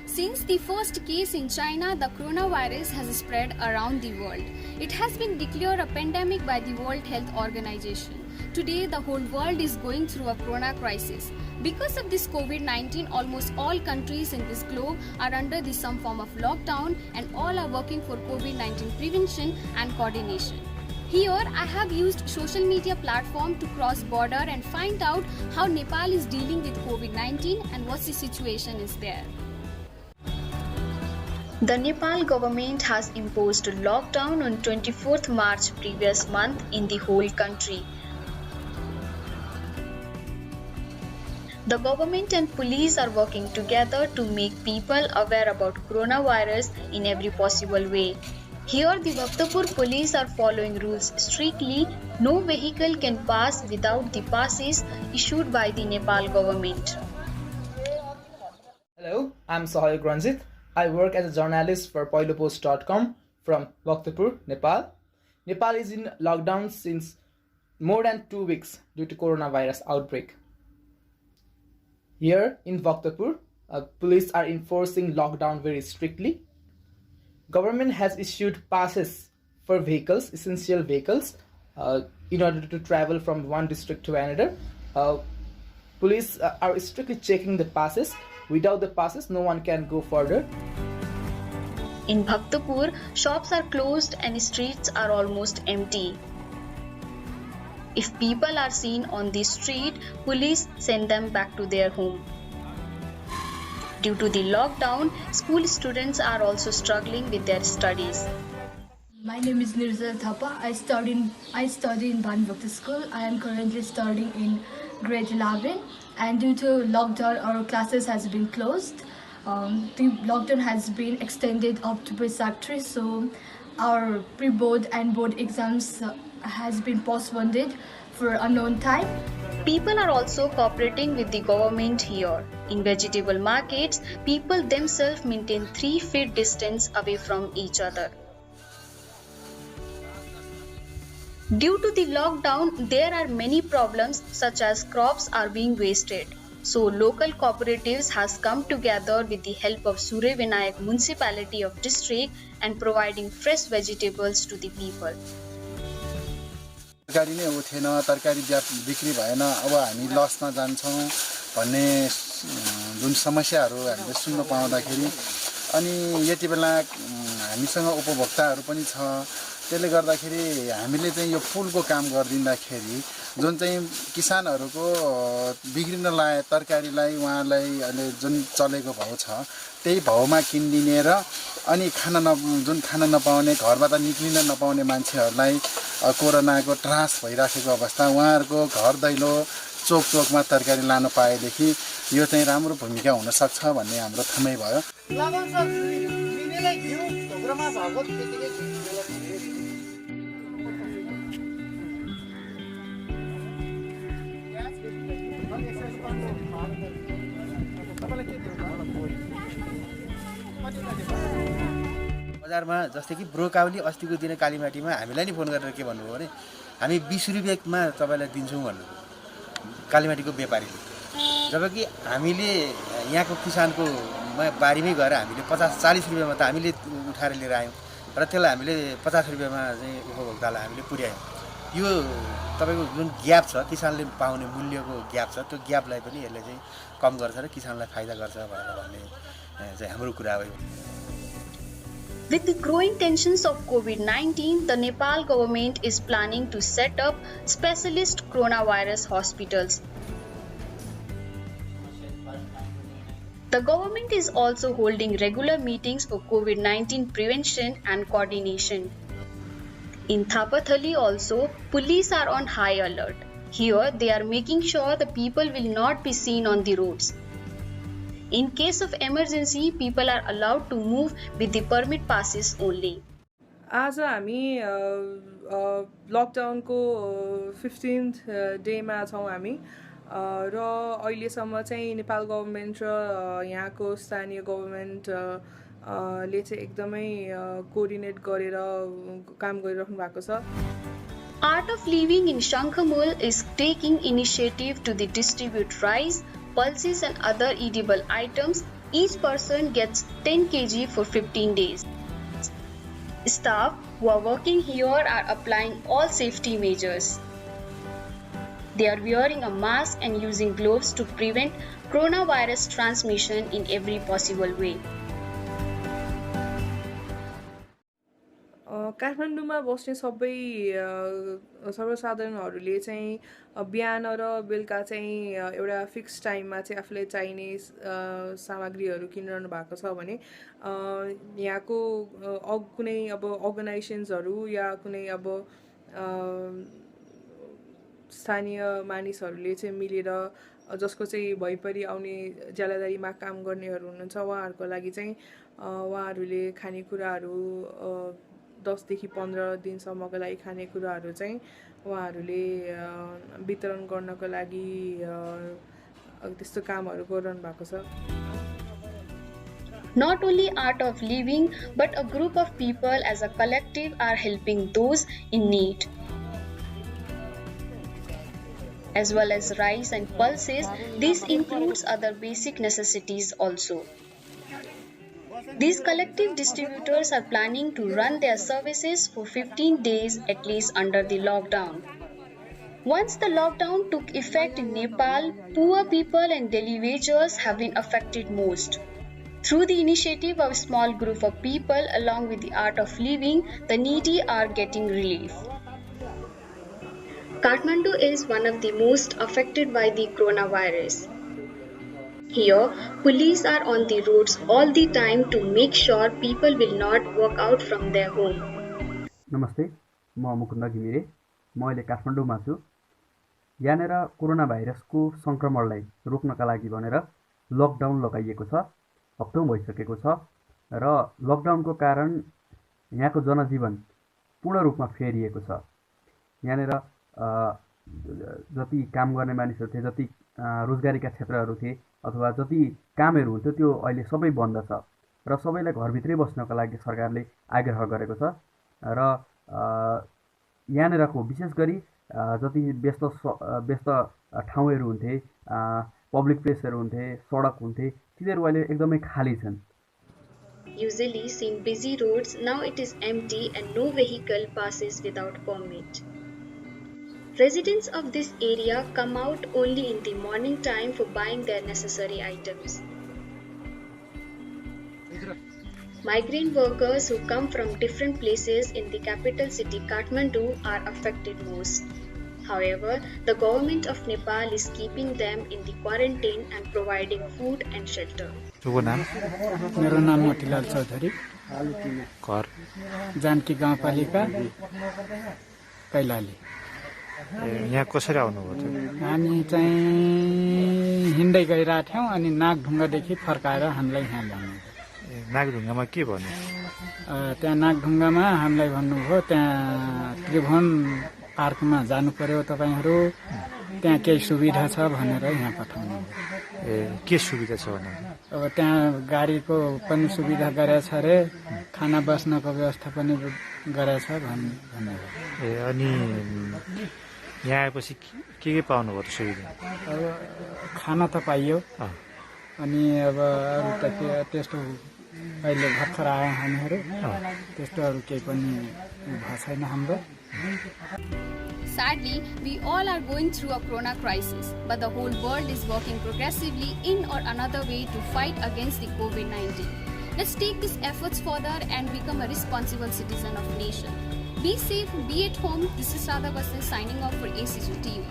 Since the first case in China, the coronavirus has spread around the world. It has been declared a pandemic by the World Health Organization. Today, the whole world is going through a corona crisis. Because of this COVID-19, almost all countries in this globe are under some form of lockdown, and all are working for COVID-19 prevention and coordination. Here, I have used social media platform to cross border and find out how Nepal is dealing with COVID-19 and what the situation is there. The Nepal government has imposed a lockdown on 24th March previous month in the whole country. The government and police are working together to make people aware about coronavirus in every possible way. Here, the Bhaktapur police are following rules strictly. No vehicle can pass without the passes issued by the Nepal government. Hello, I'm Sahayog Ranjit. I work as a journalist for Poilopost.com from Bhaktapur, Nepal. Nepal is in lockdown since more than 2 weeks due to coronavirus outbreak. Here in Bhaktapur, police are enforcing lockdown very strictly. Government has issued passes for vehicles, essential vehicles, in order to travel from one district to another. Police are strictly checking the passes. Without the passes, no one can go further. In Bhaktapur, shops are closed and streets are almost empty. If people are seen on the street, police send them back to their home. Due to the lockdown, school students are also struggling with their studies. My name is Nirjala Thapa. I study in Bhanbhakta School. I am currently studying in grade 11, and due to lockdown, our classes has been closed. The lockdown has been extended up to Basak 3, so our pre-board and board exams has been postponed for unknown time. People are also cooperating with the government here. In vegetable markets, people themselves maintain 3 feet distance away from each other. Due to the lockdown, there are many problems such as crops are being wasted. So local cooperatives has come together with the help of Surya Vinayak municipality of district and providing fresh vegetables to the people. तरकारी नै उठेन, तरकारी बिक्री भएन, अब हामी लसमा जान्छौँ भन्ने जुन समस्याहरू हामीले सुन्न पाउँदाखेरि अनि यति बेला हामीसँग उपभोक्ताहरू पनि छ, त्यसले गर्दाखेरि हामीले चाहिँ यो पुलको काम गर्दिँदाखेरि जुन चाहिँ किसानहरूको बिग्रिन लागे तरकारीलाई उहाँलाई अहिले जुन चलेको भाउ छ त्यही भाउमा किनिदिने र अनि जुन खान नपाउने घरबाट निक्लिन नपाउने मान्छेहरूलाई कोरोनाको त्रास भइराखेको अवस्था उहाँहरूको घर दैलो चोकमा तरकारी लान पाएदेखि यो चाहिँ राम्रो भूमिका हुन सक्छ भन्ने हाम्रो ठमै भयो। बजारमा जस्तै कि ब्रोकाउली अस्तिको दिन कालीमाटीमा हामीलाई नि फोन गरेर के भन्नुभयो भने हामी 20 रुपैयाँमा तपाईलाई दिन्छौँ भन्नु कालीमाटीको व्यापारीले, जबकि हामीले यहाँको किसानको बारीमै गएर हामीले 50-40 रुपैयाँमा त हामीले उठाएर लिएर आयौँ र त्यसलाई हामीले 50 रुपैयाँमा चाहिँ उपभोक्तालाई हामीले पुर्यायौँ। यो तपाईको जुन ग्याप छ किसानले पाउने मूल्यको ग्याप छ, त्यो ग्यापलाई पनि यसले चाहिँ कम गर्छ र किसानलाई फाइदा गर्छ भनेर भन्ने चाहिँ हाम्रो कुरा हो। With the growing tensions of COVID-19, the Nepal government is planning to set up specialist coronavirus hospitals. The government is also holding regular meetings for COVID-19 prevention and coordination. In Thapathali also, police are on high alert. Here, they are making sure the people will not be seen on the roads. In case of emergency, people are allowed to move with the permit passes only. आज हामी लकडाउनको 15th डेमा छौँ हामी र अहिलेसम्म चाहिँ Nepal government र यहाँको स्थानीय गभर्नमेन्ट ले चाहिँ एकदमै कोअर्डिनेट गरेर काम गरिराख्नु भएको छ। Art of Living in Shankhamul is taking initiative to distribute rice, pulses and other edible items Each person gets 10 kg for 15 days. Staff who are working here are applying all safety measures. They are wearing a mask and using gloves to prevent coronavirus transmission in every possible way. काठमाडौँमा बस्ने सबै सर्वसाधारणहरूले चाहिँ बिहान र बेलुका चाहिँ एउटा fix टाइममा चाहिँ आफूलाई चाहिने सामग्रीहरू किनिरहनु भएको छ भने यहाँको कुनै अब अर्गनाइजेसन्सहरू या कुनै अब स्थानीय मानिसहरूले चाहिँ मिलेर जसको चाहिँ भइपरि आउने ज्यालादारीमा काम गर्नेहरू हुनुहुन्छ उहाँहरूको लागि चाहिँ उहाँहरूले खानेकुराहरू 10 देखि 15 दिनसम्मको लागि खानेकुराहरू चाहिँ उहाँहरूले वितरण गर्नको लागि त्यस्तो कामहरू गरिरहनु भएको छ. Not only Art of Living, but a group of people as a collective are helping those in need. As well as rice and pulses, this includes other basic necessities also. These collective distributors are planning to run their services for 15 days at least under the lockdown. Once the lockdown took effect in Nepal, poor people and daily wagers have been affected most. Through the initiative of a small group of people along with the Art of Living, the needy are getting relief. Kathmandu is one of the most affected by the coronavirus. Here, police are on the roads all the time to make sure people will not walk out from their home. नमस्ते, म मुकुन्द घिमिरे. म अहिले काठमाडौँमा छु. यहाँनिर corona भाइरसको संक्रमणलाई रोक्नका लागि भनेर लकडाउन लगाइएको छ. हप्तौं भइसकेको छ र लकडाउनको कारण यहाँको जनजीवन पूर्ण रूपमा फेरिएको छ. यहाँनिर जति काम गर्ने मानिसहरू थिए, जति रोजगारीका क्षेत्रहरू थिए अथवा जति कामहरू हुन्थ्यो त्यो अहिले सबै बन्द छ र सबैलाई घरभित्रै बस्नको लागि सरकारले आग्रह गरेको छ र यहाँनिरको विशेष गरी जति व्यस्त ठाउँहरू हुन्थे, पब्लिक प्लेसहरू हुन्थे, सडक हुन्थे, तिनीहरू अहिले एकदमै खाली छन्. Usually seen busy roads, now it is empty and no vehicle passes without permit. Residents of this area come out only in the morning time for buying their necessary items. Migrant workers who come from different places in the capital city Kathmandu are affected most. However, the government of Nepal is keeping them in the quarantine and providing food and shelter. मेरो नाम मोतीलाल चौधरी, घर जानकी गाउँपालिका कैलाली. यहाँ कसरी आउनुभयो? हामी चाहिँ हिँड्दै गइरहेको थियौँ अनि नागढुङ्गादेखि फर्काएर हामीलाई यहाँ ल्याउनु. नागढुङ्गामा के भन्नु? त्यहाँ नागढुङ्गामा हामीलाई भन्नुभयो त्यहाँ त्रिभुवन पार्कमा जानु पर्यो तपाईहरू, त्यहाँ केही सुविधा छ भनेर यहाँ पठाउनु. के सुविधा छ भने? अब त्यहाँ गाडीको पनि सुविधा गरेछ अरे, खाना बस्नको व्यवस्था पनि गरेछ भन्नुभयो. अनि यहाँ आएपछि के पाउनुभयो त सुविधा? अब खाना त पाइयो अनि अब अरू त त्यस्तो अहिले भर्खर आयो हामीहरू, त्यस्तो अरू केही पनि भएको छैन हाम्रो. Sadly, we all are going through a corona crisis, but the whole world is working progressively in or another way to fight against the COVID-19. Let's take these efforts further and become a responsible citizen of the nation. Be safe, be at home. This is Radha Basan signing off for ACG TV.